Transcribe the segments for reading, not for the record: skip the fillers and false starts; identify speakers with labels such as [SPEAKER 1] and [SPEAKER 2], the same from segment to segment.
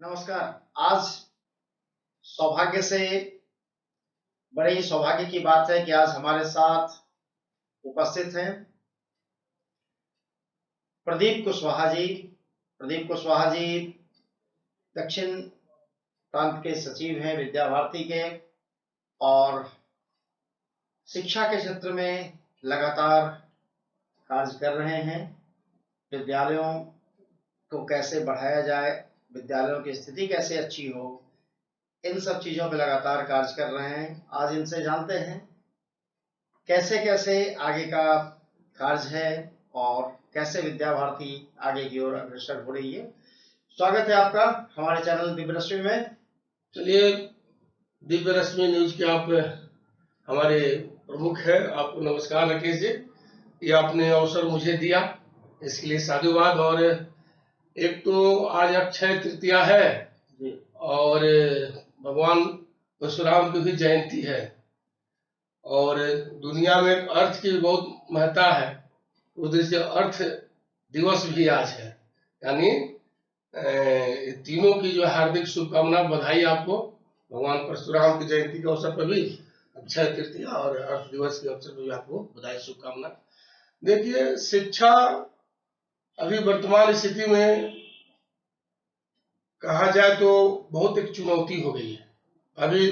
[SPEAKER 1] नमस्कार। आज सौभाग्य से बड़े ही सौभाग्य की बात है कि आज हमारे साथ उपस्थित हैं प्रदीप कुशवाहा जी। प्रदीप कुशवाहा जी दक्षिण प्रांत के सचिव हैं विद्या भारती के, और शिक्षा के क्षेत्र में लगातार कार्य कर रहे हैं। विद्यालयों को कैसे बढ़ाया जाए, विद्यालयों की स्थिति कैसे अच्छी हो, इन सब चीजों पे लगातार कार्य कर रहे हैं। आज इनसे जानते हैं कैसे कैसे आगे का कार्य है और कैसे विद्या भारती आगे की ओर अग्रसर हो रही है। स्वागत है आपका हमारे चैनल दिव्य रश्मि में।
[SPEAKER 2] चलिए, दिव्य रश्मि न्यूज के आप हमारे प्रमुख है, आपको नमस्कार राकेश जी। ये आपने अवसर मुझे दिया, इसके लिए साधुवाद। और एक तो आज अक्षय तृतीया है और भगवान परशुराम की भी जयंती है, और दुनिया में अर्थ की बहुत महत्ता है। उधर से अर्थ दिवस भी आज है, यानी तीनों की जो हार्दिक शुभकामना, बधाई आपको। भगवान परशुराम की जयंती के अवसर पर भी अक्षय तृतीया और अर्थ दिवस के अवसर पर भी आपको बधाई शुभकामना। देखिए, शिक्षा अभी वर्तमान स्थिति में कहा जाए तो बहुत एक चुनौती हो गई है। अभी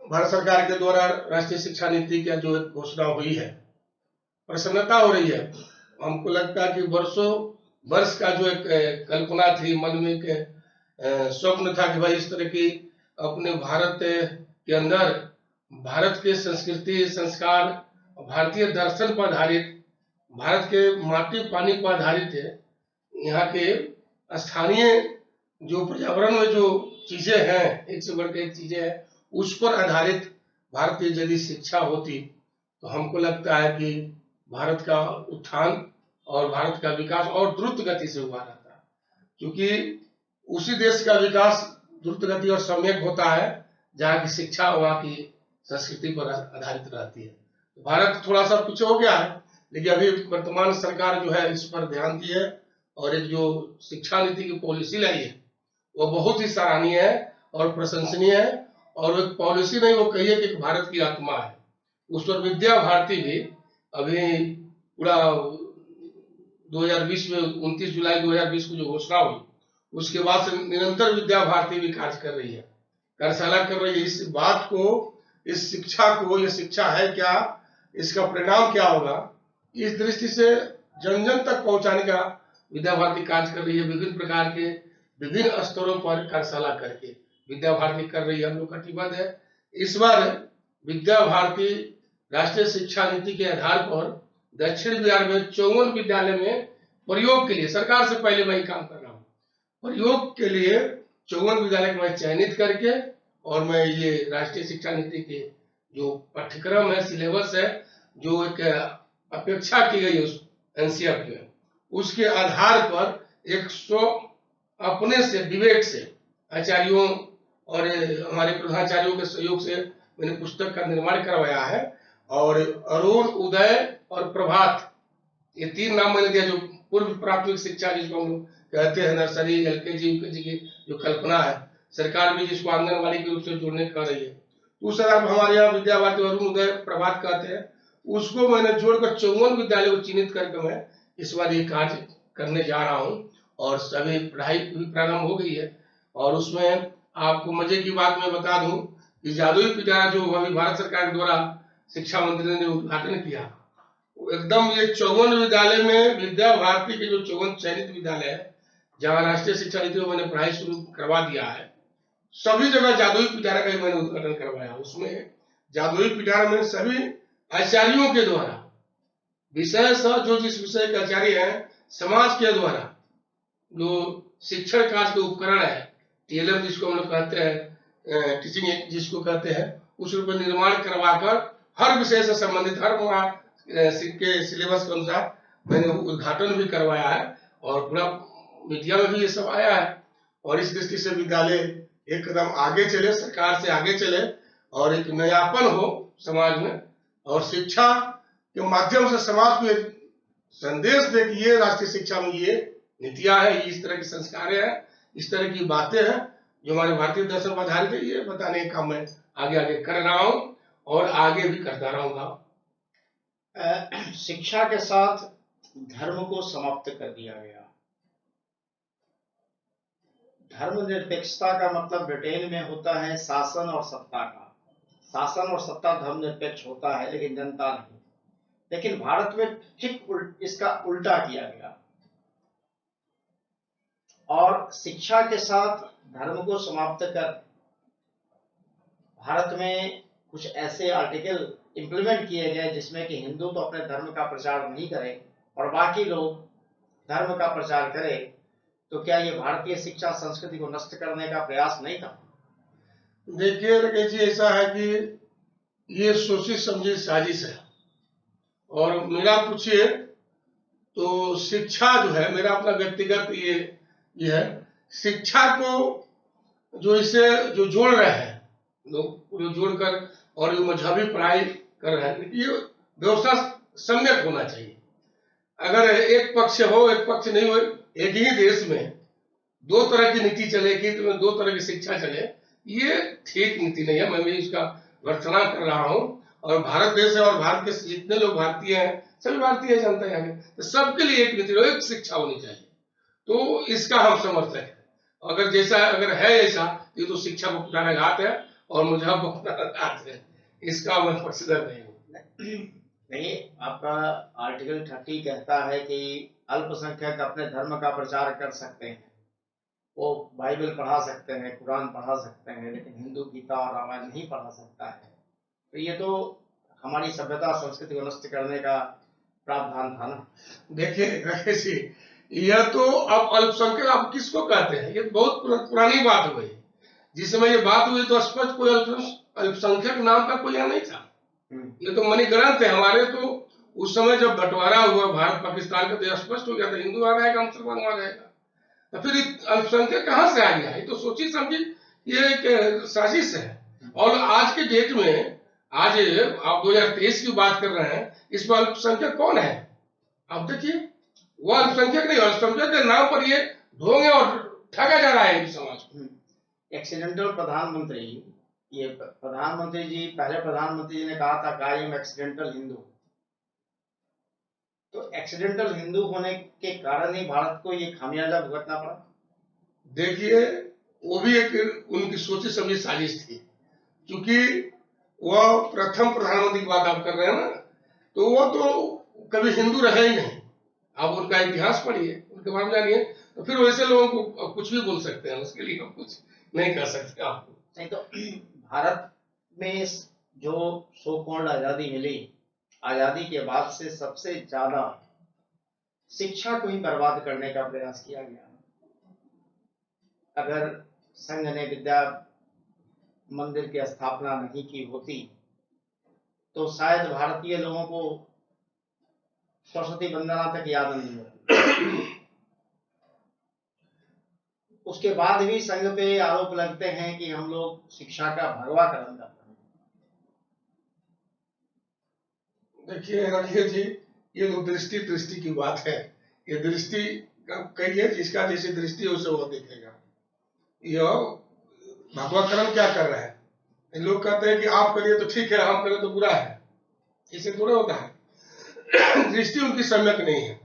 [SPEAKER 2] भारत सरकार के द्वारा राष्ट्रीय शिक्षा नीति की जो एक घोषणा हुई है, प्रसन्नता हो रही है। हमको लगता है कि वर्षों वर्ष का जो एक कल्पना थी, मन में एक स्वप्न था कि भाई इस तरह की अपने भारत के अंदर भारत के संस्कृति, संस्कार, भारतीय दर्शन पर आधारित, भारत के माटी पानी पर आधारित है, यहाँ के स्थानीय जो पर्यावरण में जो चीजें हैं, एक से बढ़कर एक चीजें हैं, उस पर आधारित भारतीय यदि शिक्षा होती तो हमको लगता है कि भारत का उत्थान और भारत का विकास और द्रुत गति से हुआ रहता, क्योंकि उसी देश का विकास द्रुत गति और सम्यक होता है जहाँ की शिक्षा वहाँ की संस्कृति पर आधारित रहती है। भारत थोड़ा सा पीछे हो गया है, लेकिन अभी वर्तमान सरकार जो है इस पर ध्यान दी है और एक जो शिक्षा नीति की पॉलिसी लाई है वो बहुत ही सराहनीय है और प्रशंसनीय है। और वो पॉलिसी नहीं, वो कहिए कि भारत की आत्मा है। उस पर विद्या भारती भी अभी पूरा 2020 में 29 जुलाई 2020 को जो घोषणा हुई, उसके बाद से निरंतर विद्या भारती भी कार्य कर रही है, कार्यशाला कर रही है। इस बात को, इस शिक्षा को, ये शिक्षा है क्या, इसका परिणाम क्या होगा, इस दृष्टि से जन जन तक पहुंचाने का विद्या भारती कार्य कर रही है। विभिन्न प्रकार के विभिन्न स्तरों पर कार्यशाला करके विद्या भारती कर रही है। हम लोग कटिबद्ध है। इस बार विद्या भारती राष्ट्रीय शिक्षा नीति के आधार पर दक्षिण बिहार में 54 विद्यालय में प्रयोग के लिए, सरकार से पहले मैं काम कर रहा हूँ, प्रयोग के लिए 54 विद्यालय को मैं चयनित करके, और मैं ये राष्ट्रीय शिक्षा नीति के जो पाठ्यक्रम है, सिलेबस है, जो एक अपेक्षा की गई उस एनसीईआरटी में, उसके आधार पर 100 अपने से विवेक से आचार्यों और हमारे प्रधानाचार्यों के सहयोग से मैंने पुस्तक का निर्माण करवाया है। और अरुण, उदय और प्रभात, ये 3 नाम मैंने दिया, जो पूर्व प्राथमिक शिक्षा जिसको हम कहते हैं, नर्सरी, एलकेजी, यूकेजी की जो कल्पना है, सरकार भी जिसको आंगनवाड़ी के रूप से जोड़ने कर रही है, तो उस आधार पर हमारे यहाँ विद्या भारती अरुण, उदय, प्रभात कहते हैं, उसको मैंने जोड़कर 54 विद्यालय को चिन्हित करके मैं इस बार ये कार्य करने जा रहा हूँ। और सभी पढ़ाई भी प्रारंभ हो गई है। और उसमें आपको मजे की बात मैं बता दूं कि जादुई पिटारा जो अभी भारत सरकार के द्वारा शिक्षा मंत्री ने उद्घाटन किया, एकदम ये 54 विद्यालय में विद्या भारती के जो 54 चयनित विद्यालय है, जहाँ राष्ट्रीय शिक्षा नीति में मैंने पढ़ाई शुरू करवा दिया है, सभी जगह जादुई पिटारा का मैंने उद्घाटन करवाया। उसमें जादुई पिटारा में सभी आचार्यों के द्वारा, विषय जो जिस विषय के आचार्य है, समाज के द्वारा जो शिक्षण कार्य के उपकरण है, टीएलएम जिसको हम लोग कहते हैं, टीचिंग जिसको कहते हैं, उस रूप में निर्माण करवाकर हर विषय से संबंधित हर के सिलेबस के अनुसार मैंने उद्घाटन भी करवाया है, और पूरा मीडिया में भी ये सब आया है। और इस दृष्टि से विद्यालय एक कदम आगे चले, सरकार से आगे चले, और एक नयापन हो समाज में, और शिक्षा के माध्यम से समाज को एक संदेश दे कि ये राष्ट्रीय शिक्षा में ये नीतियां है, इस तरह के संस्कार है, इस तरह की बातें हैं जो हमारे भारतीय दर्शन पर आधारित है, ये बताने का मैं आगे आगे कर रहा हूँ और आगे भी करता रहूंगा।
[SPEAKER 1] शिक्षा के साथ धर्म को समाप्त कर दिया गया। धर्मनिरपेक्षता का मतलब ब्रिटेन में होता है शासन और सत्ता का। शासन और सत्ता धर्मनिरपेक्ष होता है, लेकिन जनता नहीं। लेकिन भारत में ठीक इसका उल्टा किया गया और शिक्षा के साथ धर्म को समाप्त कर भारत में कुछ ऐसे आर्टिकल इंप्लीमेंट किए गए जिसमें कि हिंदू तो अपने धर्म का प्रचार नहीं करें और बाकी लोग धर्म का प्रचार करें। तो क्या ये भारतीय शिक्षा संस्कृति को नष्ट करने का प्रयास नहीं था?
[SPEAKER 2] देखिए राकेश जी, ऐसा है कि ये सोची समझी साजिश है। और मेरा पूछिए तो शिक्षा जो है, मेरा अपना व्यक्तिगत ये है, शिक्षा को जो इसे जो जोड़ रहे हैं लोग, जो जोड़कर और जो मजहबी पढ़ाई कर रहे हैं, ये व्यवस्था सम्यक होना चाहिए। अगर एक पक्ष हो एक पक्ष नहीं हो, एक ही देश में दो तरह की नीति चलेगी, तो दो तरह की शिक्षा चले, ये ठीक नीति नहीं है। मैं भी इसका भर्त्सना कर रहा हूँ। और भारत देश है और भारत के जितने लोग भारतीय हैं, सभी भारतीय जनता है, तो सबके लिए एक नीति, एक शिक्षा होनी चाहिए। तो इसका हम समर्थक है। अगर है ऐसा, ये तो शिक्षा को पुराना घात है और मजहब को पुराना घात है, इसका मैं पक्षधर नहीं हूँ।
[SPEAKER 1] नहीं, आपका आर्टिकल 30 कहता है कि अल्पसंख्यक अपने धर्म का प्रचार कर सकते हैं, वो बाइबल पढ़ा सकते हैं, कुरान पढ़ा सकते हैं, लेकिन हिंदू गीता और रामायण नहीं पढ़ा सकता है। तो ये तो हमारी सभ्यता संस्कृति को नष्ट करने का प्रावधान था ना।
[SPEAKER 2] देखिए राकेश जी, यह तो अब अल्पसंख्यक आप किसको कहते हैं? ये बहुत पुरानी बात हुई। जिस समय ये बात हुई तो स्पष्ट कोई अल्पसंख्यक नाम का कोई यहाँ नहीं था। ये तो मणि ग्रंथ है हमारे। तो उस समय जब बंटवारा हुआ भारत पाकिस्तान का, तो स्पष्ट हो गया था हिंदू आ जाएगा, मुसलमान आ जाएगा। तो फिर अल्पसंख्यक कहाँ से आ गया? ये तो सोची समझी ये एक साजिश है। और आज के डेट में, आज आप 2023 की बात कर रहे हैं, इसमें अल्पसंख्यक कौन है? आप देखिए, वो अल्पसंख्यक नहीं, अल्पसंख्यक के नाम पर ये ढोंगे और ठगा जा रहा है समाज को।
[SPEAKER 1] एक्सीडेंटल प्रधानमंत्री, ये प्रधानमंत्री जी, पहले प्रधानमंत्री जी ने कहा था आई एम एक्सीडेंटल हिंदू। तो एक्सीडेंटल हिंदू होने के कारण ही भारत को ये खामियाजा भुगतना पड़ा।
[SPEAKER 2] देखिए, वो भी एक उनकी सोची समझी साजिश थी, क्योंकि वह प्रथम प्रधानमंत्री की बात आप कर रहे हैं ना, तो वो तो कभी हिंदू रहे ही नहीं। आप उनका इतिहास पढ़िए, उनके बारे में जानिए, तो फिर वैसे लोगों को कुछ भी बोल सकते हैं, उसके लिए हम कुछ नहीं कर सकते आपको।
[SPEAKER 1] नहीं तो भारत में जो सो कॉल्ड आजादी मिली, आजादी के बाद से सबसे ज्यादा शिक्षा को ही बर्बाद करने का प्रयास किया गया। अगर संघ ने विद्या मंदिर की स्थापना नहीं की होती तो शायद भारतीय लोगों को सरस्वती वंदना तक याद नहीं होती। उसके बाद भी संघ पे आरोप लगते हैं कि हम लोग शिक्षा का भगवाकरण करते हैं।
[SPEAKER 2] देखिए राकेश जी, ये तो दृष्टि की बात है। ये दृष्टि कही है, जिसका जैसी दृष्टि है उसे वो देखेगा। यह भगवाकरण क्या कर रहा है? लोग कहते हैं कि आप करिए तो ठीक है, हम करें तो बुरा है। इसे थोड़ा होता है। दृष्टि उनकी सम्यक नहीं है,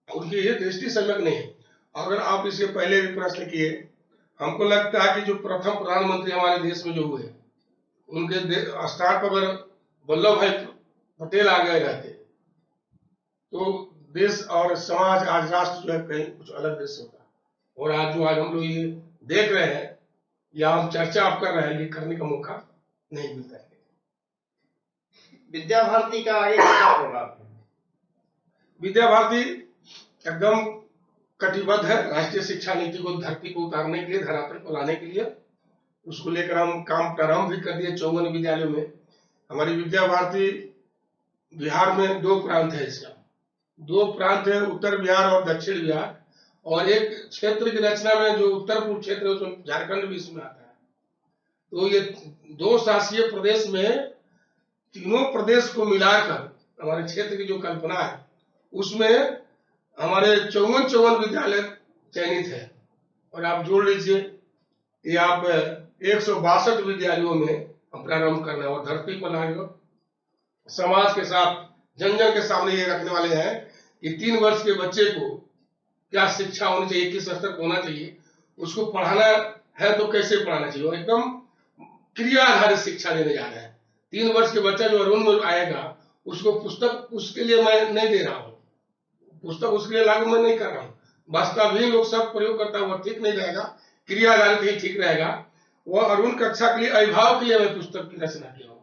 [SPEAKER 2] उनकी ये दृष्टि सम्यक नहीं है। अगर आप इसके पहले भी प्रश्न किए, हमको लगता है कि जो प्रथम प्रधानमंत्री हमारे देश में जो हुए, उनके स्थान पर अगर वल्लभ भाई पटेल आ गए रहते तो देश और समाज, आज राष्ट्र जो है कहीं कुछ अलग देश होता। और आज जो हम लोग ये देख रहे हैं या हम चर्चा आप कर रहे हैं, ये करने का मौका नहीं मिलता है।
[SPEAKER 1] विद्या भारती का आगे क्या प्रोग्राम है?
[SPEAKER 2] विद्या भारती एकदम कटिबद्ध है राष्ट्रीय शिक्षा नीति को धरती को उतारने के लिए, धरातल को लाने के लिए। उसको लेकर हम काम प्रारंभ भी कर दिए 54 विद्यालयों में। हमारी विद्या भारती बिहार में 2 प्रांत है, इसका 2 प्रांत है, उत्तर बिहार और दक्षिण बिहार। और एक क्षेत्र की रचना में जो उत्तर पूर्व क्षेत्र है, उसमें झारखंड भी इसमें आता है। तो ये 2 शासकीय प्रदेश में तीनों प्रदेश को मिलाकर हमारे क्षेत्र की जो कल्पना है, उसमें हमारे 54 विद्यालय चयनित है। और आप जोड़ लीजिए ये आप 162 विद्यालयों में हम प्रारंभ करना है और धरती पर लाएंगे। समाज के साथ जन जन के सामने ये रखने वाले हैं कि 3 वर्ष के बच्चे को क्या शिक्षा होनी चाहिए, किस स्तर पर होना चाहिए, उसको पढ़ाना है तो कैसे पढ़ाना चाहिए, और एकदम क्रिया आधारित शिक्षा देने जा रहे हैं। 3 वर्ष के बच्चा जो अरुण में आएगा उसको पुस्तक उसके लिए मैं नहीं दे रहा हूँ, पुस्तक उसके लिए लागू मैं नहीं कर रहा हूँ। वास्तविक लोग सब प्रयोग करता है वो ठीक नहीं रहेगा, क्रिया आधारित ही ठीक रहेगा। वो अरुण कक्षा के लिए अभिभावक के लिए मैं पुस्तक की रचना किया हूँ।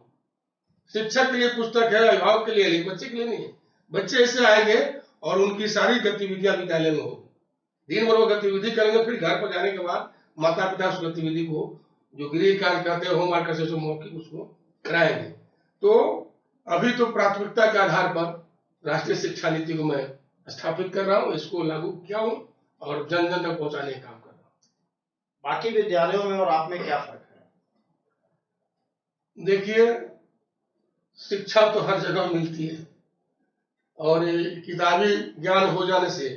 [SPEAKER 2] शिक्षक के लिए पुस्तक है, अभिभावक के लिए, लेकिन बच्चे के लिए नहीं है। बच्चे ऐसे आएंगे और उनकी सारी गतिविधियां विद्यालय में होगी। दिन भर वो गतिविधि करेंगे, फिर घर पर जाने के बाद माता पिता उस गतिविधि को जो गृह कार्य करते हैं, होमवर्क करते हैं, मौखिक उसको कराएंगे। तो अभी तो प्राथमिकता के आधार पर राष्ट्रीय शिक्षा नीति को मैं स्थापित कर रहा हूँ, इसको लागू किया हूँ और जन जन तक पहुंचाने का काम कर रहा हूँ।
[SPEAKER 1] बाकी विद्यालयों में और आप में क्या फर्क है?
[SPEAKER 2] देखिए, शिक्षा तो हर जगह मिलती है और किताबी ज्ञान हो जाने से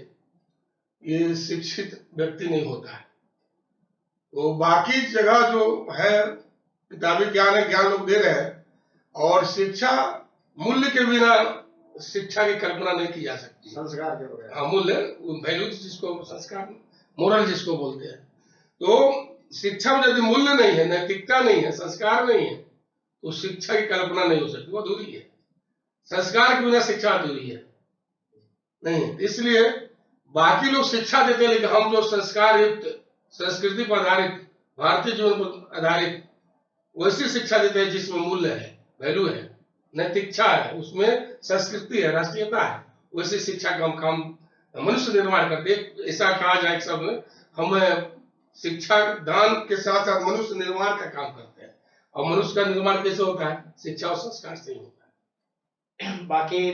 [SPEAKER 2] ये शिक्षित व्यक्ति नहीं होता है। तो बाकी जगह जो है किताबी ज्ञान है, ज्ञान लोग दे रहे हैं, और शिक्षा मूल्य के बिना शिक्षा की कल्पना नहीं की जा सकती।
[SPEAKER 1] संस्कार के बगैर,
[SPEAKER 2] हाँ, मूल्य, वैल्यू जिसको संस्कार, मोरल जिसको बोलते हैं। तो शिक्षा में यदि मूल्य नहीं है, नैतिकता नहीं है, संस्कार नहीं है, तो शिक्षा की कल्पना नहीं हो सकती, वो अधूरी है। संस्कार के बिना शिक्षा अधूरी है नहीं। इसलिए बाकी लोग शिक्षा देते हैं, लेकिन हम जो संस्कार युक्त, संस्कृति पर आधारित, भारतीय जीवन पर आधारित वैसी शिक्षा देते हैं जिसमें मूल्य है, वैल्यू है, नैतिकता है, उसमें संस्कृति है, राष्ट्रीयता है, वैसी शिक्षा का हम काम मनुष्य निर्माण करते हैं। ऐसा कहा जाए सब हम शिक्षा दान के साथ साथ मनुष्य निर्माण का काम करते हैं। और मनुष्य का निर्माण कैसे होता है? शिक्षा और संस्कार से ही होता है।
[SPEAKER 1] बाकी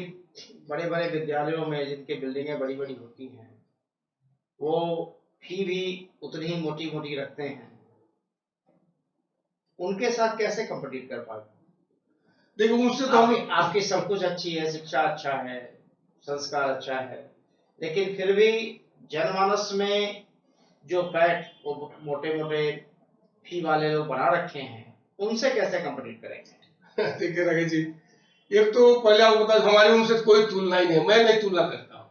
[SPEAKER 1] बड़े बड़े विद्यालयों में जिनकी बिल्डिंगें बड़ी बड़ी होती हैं, वो फी भी उतनी ही मोटी मोटी रखते हैं, उनके साथ कैसे कम्पीट कर पाते?
[SPEAKER 2] देखो, उनसे तो
[SPEAKER 1] आपकी सब कुछ अच्छी है, शिक्षा अच्छा है, संस्कार अच्छा है, लेकिन फिर भी जनमानस में जो पैठ वो मोटे मोटे फी वाले लोग बना रखे हैं, उनसे कैसे कम्पीट करेंगे?
[SPEAKER 2] देखिए रघु जी, एक तो पहले आपको बता, हमारी उनसे कोई तुलना ही नहीं है, मैं नहीं तुलना करता हूँ।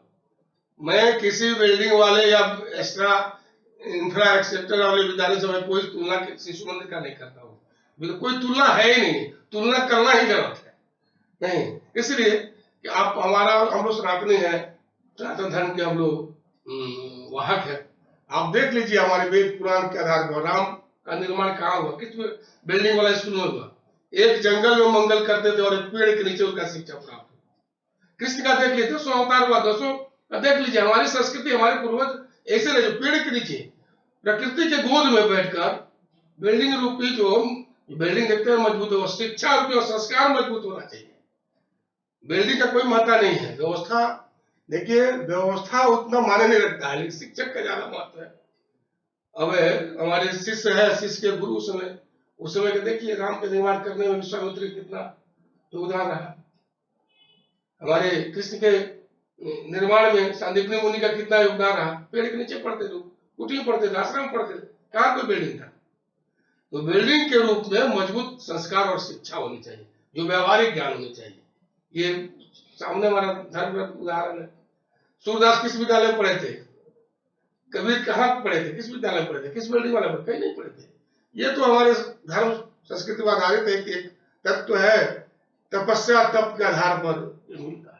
[SPEAKER 2] मैं किसी बिल्डिंग वाले या एक्स्ट्रा इंफ्रास्ट्रक्चर वाले विद्यालय से मैं कोई तुलना शिशु मंदिर का नहीं करता हूँ। कोई तुलना है ही नहीं, तुलना करना ही गलत है नहीं। इसलिए कि आप हमारा, हम लोग सनातनी है, सनातन धर्म के हम लोग वाहक है। आप देख लीजिए हमारे वेद पुराण के आधार पर राम का निर्माण कहाँ हुआ, किस बिल्डिंग वाला स्कूल में हुआ? एक जंगल में मंगल करते थे और एक पेड़ के नीचे उनका शिक्षा प्राप्त हुआ। कृष्ण का देख लीजिए, 200 अवतार हुआ, 200 का देख लीजिए। हमारी संस्कृति, हमारे पूर्वज ऐसे रहे, जो पेड़ के नीचे प्रकृति के गोद में बैठकर बिल्डिंग रूपी जो बिल्डिंग देखते हैं मजबूत हो, शिक्षा रूपी और संस्कार मजबूत होना चाहिए। बिल्डिंग का कोई महत्व नहीं है, व्यवस्था देखिए, व्यवस्था उतना माने नहीं रखता है, लेकिन शिक्षक का ज्यादा महत्व है। अब हमारे शिष्य है, शिष्य के गुरु उस समय के देखिए राम के निर्माण करने में विश्वामित्र कितना योगदान रहा। हमारे कृष्ण के निर्माण में सांदीपनी मुनि का कितना योगदान रहा। पेड़ के नीचे पढ़ते थे, कुटी में पढ़ते थे, आश्रम पढ़ते थे, कहाँ कोई बिल्डिंग था? तो बिल्डिंग के रूप में मजबूत संस्कार और शिक्षा होनी चाहिए, जो व्यवहारिक ज्ञान होनी चाहिए। ये सामने हमारा धर्म उदाहरण है। सूरदास किस विद्यालय में पढ़े थे? कबीर कहाँ पढ़े थे? किस विद्यालय में पढ़े थे? किस बिल्डिंग वाले पढ़े? कहीं नहीं पढ़े थे। ये तो हमारे धर्म संस्कृति पर आधारित एक तत्व है, तपस्या तप के आधार पर मिलता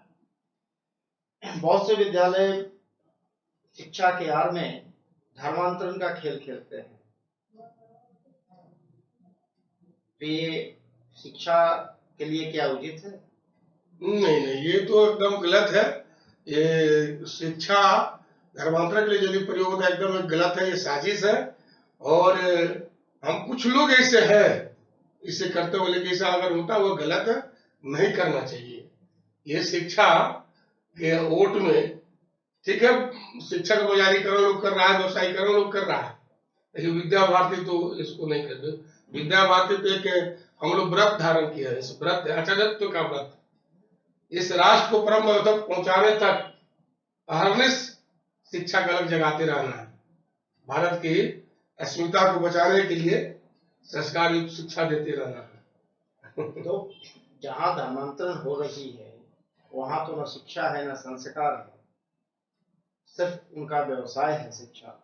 [SPEAKER 2] है।
[SPEAKER 1] बहुत से विद्यालय शिक्षा के आड़ में धर्मांतरण का खेल खेलते हैं, तो ये शिक्षा के लिए क्या उचित है?
[SPEAKER 2] नहीं, ये तो एकदम गलत है। ये शिक्षा धर्मांतरण के लिए यदि प्रयोग होता है, एकदम गलत है, ये साजिश है। और हम कुछ लोग ऐसे हैं इसे करते हुए, लेकिन ऐसा अगर होता वो गलत है, नहीं करना चाहिए। ये शिक्षा के ओट में ठीक है, शिक्षा का बाजारीकरण लोग कर रहा है, व्यवसायीकरण लोग कर रहा है, लेकिन विद्या भारती तो इसको नहीं करते। विद्या भारती तो एक हम लोग व्रत धारण किया है, इस व्रत आचार्यत्व का व्रत, इस राष्ट्र को परम तक पहुंचाने तक अहर्निश शिक्षा का अलग जगाते रहना है। भारत की अस्मिता को बचाने के लिए संस्कार युक्त शिक्षा देते रहना है।
[SPEAKER 1] तो जहाँ धर्मांतरण हो रही है वहां तो न शिक्षा है न संस्कार है, सिर्फ उनका व्यवसाय है शिक्षा।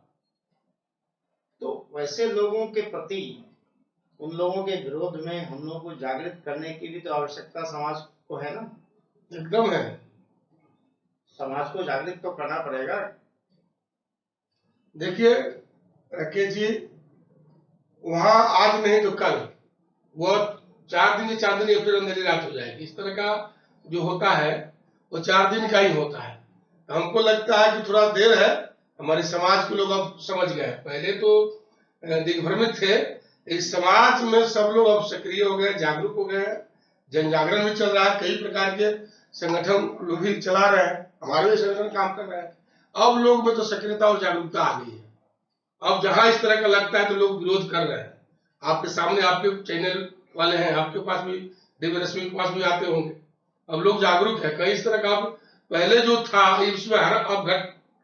[SPEAKER 1] तो वैसे लोगों के प्रति, उन लोगों के विरोध में हम लोगों को जागृत करने की भी तो आवश्यकता समाज को है ना।
[SPEAKER 2] एकदम है।
[SPEAKER 1] समाज को जागृत तो करना पड़ेगा।
[SPEAKER 2] देखिए राकेश जी, वहां आज नहीं तो कल वो 4 दिन या 4 दिन या फिर अंधेरी रात हो जाएगी। इस तरह का जो होता है वो 4 दिन का ही होता है। हमको लगता है कि थोड़ा देर है, हमारे समाज के लोग अब समझ गए। पहले तो दिग्भ्रमित थे, इस समाज में सब लोग अब सक्रिय हो गए, जागरूक हो गए। जन जागरण भी चल रहा है, कई प्रकार के संगठन लोग भी चला रहे हैं, हमारे भी संगठन काम कर रहे हैं। अब लोग में तो सक्रियता और जागरूकता आ गई है। अब जहां इस तरह का लगता है तो लोग विरोध कर रहे हैं। आपके सामने आपके चैनल वाले हैं, आपके पास भी, दिव्य रश्मि के पास भी आते होंगे। अब लोग जागरूक है। कई इस तरह का अब पहले जो था इसमें अब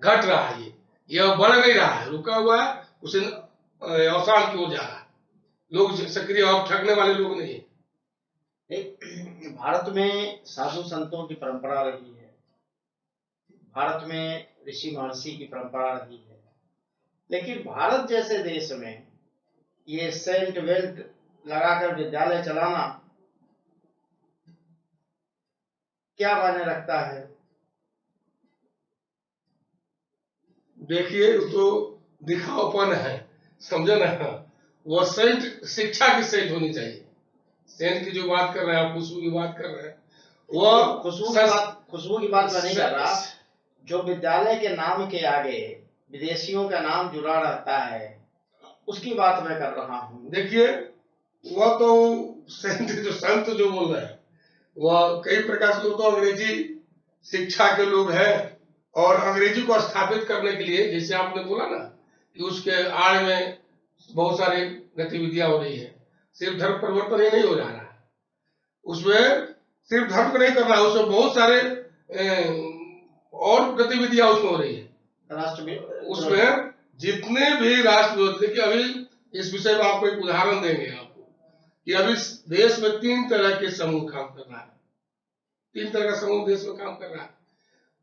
[SPEAKER 2] घट रहा है, ये अब बढ़ नहीं रहा है, रुका हुआ है, उसे अवसान की ओर जा रहा है। लोग सक्रिय, अब ठगने वाले लोग नहीं है।
[SPEAKER 1] भारत में साधु संतों की परंपरा रही है, भारत में ऋषि महर्षि की परंपरा रही है, लेकिन भारत जैसे देश में ये सेंट वेंट लगाकर विद्यालय चलाना क्या मायने रखता है?
[SPEAKER 2] देखिए तो दिखावपन है, समझे ना। वो सेंट, शिक्षा की सेंट होनी चाहिए। सेंट की जो बात कर रहे हैं आप, खुशबू की बात कर रहे हैं, वो
[SPEAKER 1] खुशबू की बात मैं नहीं कर रहा। जो विद्यालय के नाम के आगे विदेशियों का नाम जुड़ा रहता है उसकी बात मैं कर रहा हूँ।
[SPEAKER 2] देखिए वह तो संत जो बोल रहे हैं वह कई प्रकार से तो अंग्रेजी शिक्षा के लोग हैं, और अंग्रेजी को स्थापित करने के लिए, जैसे आपने बोला ना कि उसके आड़ में बहुत सारी गतिविधियां हो रही है। सिर्फ धर्म परिवर्तन ही नहीं हो रहा है, उसमें सिर्फ धर्म को नहीं कर रहा है, उसमें बहुत सारे और गतिविधियां उसमें हो रही है। उसमें जितने भी राष्ट्र विरोध, देखिए अभी इस विषय में आपको एक उदाहरण देंगे आपको कि अभी देश में 3 तरह के समूह काम कर रहा है। 3 तरह का समूह देश में काम कर रहा है।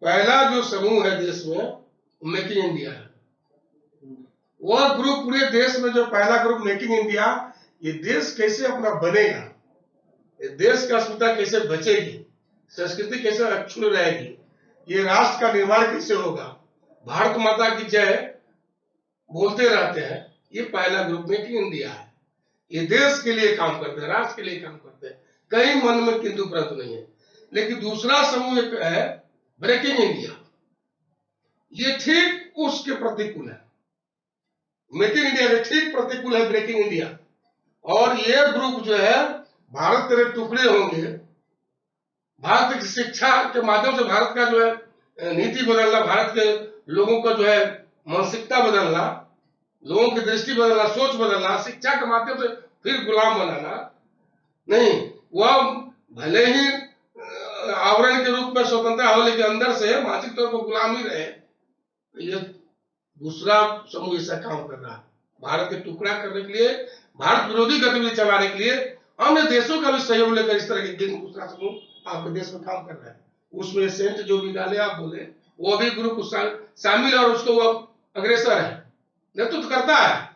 [SPEAKER 2] पहला जो समूह है देश में, मेकिंग इंडिया है। वह ग्रुप पूरे देश में, जो पहला ग्रुप मेकिंग इंडिया, ये देश कैसे अपना बनेगा, ये देश का अस्मिता कैसे बचेगी, संस्कृति कैसे अक्षुण्ण रहेगी, ये राष्ट्र का निर्माण कैसे होगा, भारत माता की जय बोलते रहते हैं, ये पहला ग्रुप मेकिंग इंडिया है। ये देश के लिए काम करते हैं, राष्ट्र के लिए काम करते हैं, कहीं मन में किंतु परंतु नहीं है। लेकिन दूसरा समूह एक है ब्रेकिंग इंडिया, ये ठीक उसके प्रतिकूल है। मेकिंग इंडिया के ठीक प्रतिकूल है ब्रेकिंग इंडिया। और ये ग्रुप जो है, भारत तेरे टुकड़े होंगे, भारत की शिक्षा के माध्यम से भारत का जो है नीति बदलना, भारत के लोगों का जो है मानसिकता बदलना, लोगों की दृष्टि बदलना, सोच बदलना, शिक्षा के माध्यम से फिर गुलाम बनाना नहीं। वह भले ही आवरण के रूप में स्वतंत्र हो, लेकिन अंदर से मानसिक तौर पर गुलाम ही रहे। ये दूसरा समूह ऐसा काम कर रहा है, भारत के टुकड़ा करने के लिए, भारत विरोधी गतिविधि चलाने के लिए अन्य देशों का भी सहयोग लेकर इस तरह के दूसरा समूह आपके देश में काम कर रहा है। उसमें सेंट जो विद्यालय आप बोले, वो भी ग्रुप शामिल, और उसको वो अग्रेसर है, नेतृत्व करता है।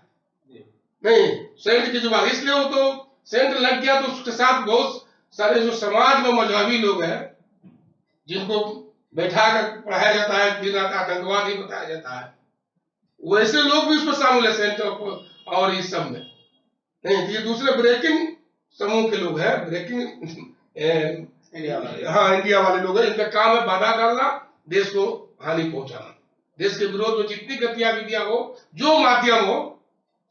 [SPEAKER 2] नहीं, सेंट की जो बात, इसलिए वो तो सेंट लग गया तो उसके साथ बहुत सारे जो समाज में मजहबी लोग हैं, जिनको बैठा कर पढ़ाया जाता है, दिन रात आतंकवादी बताया जाता है, वैसे लोग भी उसमें शामिल है सेंट और इस सब में। नहीं, ये दूसरे ब्रेकिंग समूह के लोग हैं, ब्रेकिंग इंडिया वाले लोग हैं। इनका काम है बाधा डालना, देश को हानि पहुंचाना, देश के विरोध में जितनी गतिविधियां हो, जो माध्यम हो,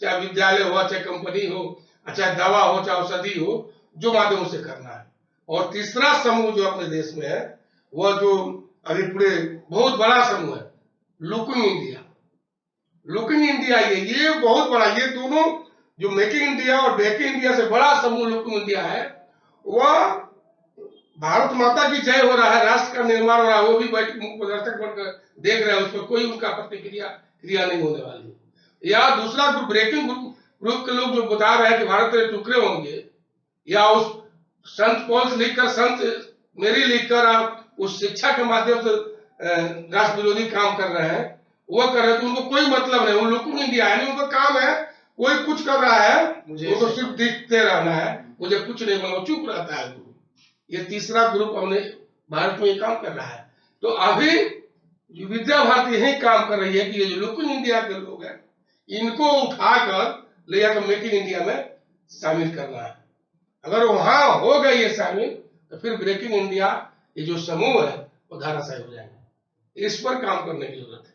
[SPEAKER 2] चाहे विद्यालय हो, चाहे कंपनी हो, चाहे दवा हो, चाहे औषधि हो, जो माध्यम से करना है। और तीसरा समूह जो अपने देश में है, वह जो अभी पूरे बहुत बड़ा समूह है, लुकिंग इंडिया। लुकिंग इंडिया ये बहुत बड़ा, ये दोनों जो मेकिंग इंडिया और ब्रेकिंग इंडिया से बड़ा समूह लुकिंग इंडिया है, वह भारत माता की जय हो रहा है, राष्ट्र का निर्माण हो रहा है, वो भी बैठ मुख प्रदर्शक बनकर देख रहे हैं, उस पर कोई उनका प्रतिक्रिया नहीं होने वाली। या दूसरा ग्रुप ब्रेकिंग ग्रुप के लोग जो बता रहे हैं कि भारत के टुकड़े होंगे, या उस संत पॉल से लिखकर संत मेरी लिखकर आप उस शिक्षा के माध्यम से राष्ट्र विरोधी काम कर रहे हैं, वो कर रहे हैं, तो उनको कोई मतलब नहीं। उन लुकिंग इंडिया है, उनका काम है कोई कुछ कर रहा है उनको सिर्फ दिखते रहना है, मुझे कुछ नहीं बोला, चुप रहता है ग्रुप। ये तीसरा ग्रुप हमने भारत में ये काम कर रहा है। तो अभी जो विद्या भारती यही काम कर रही है कि ये जो लुकिंग इंडिया के लोग हैं इनको उठाकर ले जाकर मेक इन इंडिया में शामिल करना है। अगर वहां हो गए ये शामिल तो फिर ब्रेकिंग इंडिया ये जो समूह है वो धाराशायी हो जाएंगे। इस पर काम करने की जरूरत है।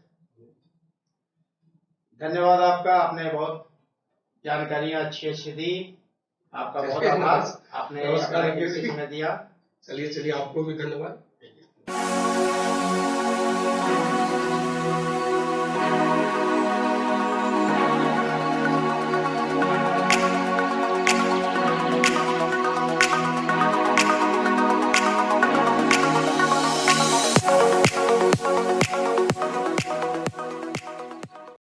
[SPEAKER 1] धन्यवाद आपका, आपने बहुत जानकारियां अच्छी दी। आपका बहुत आभार, आपने समय दिया।
[SPEAKER 2] चलिए आपको भी धन्यवाद।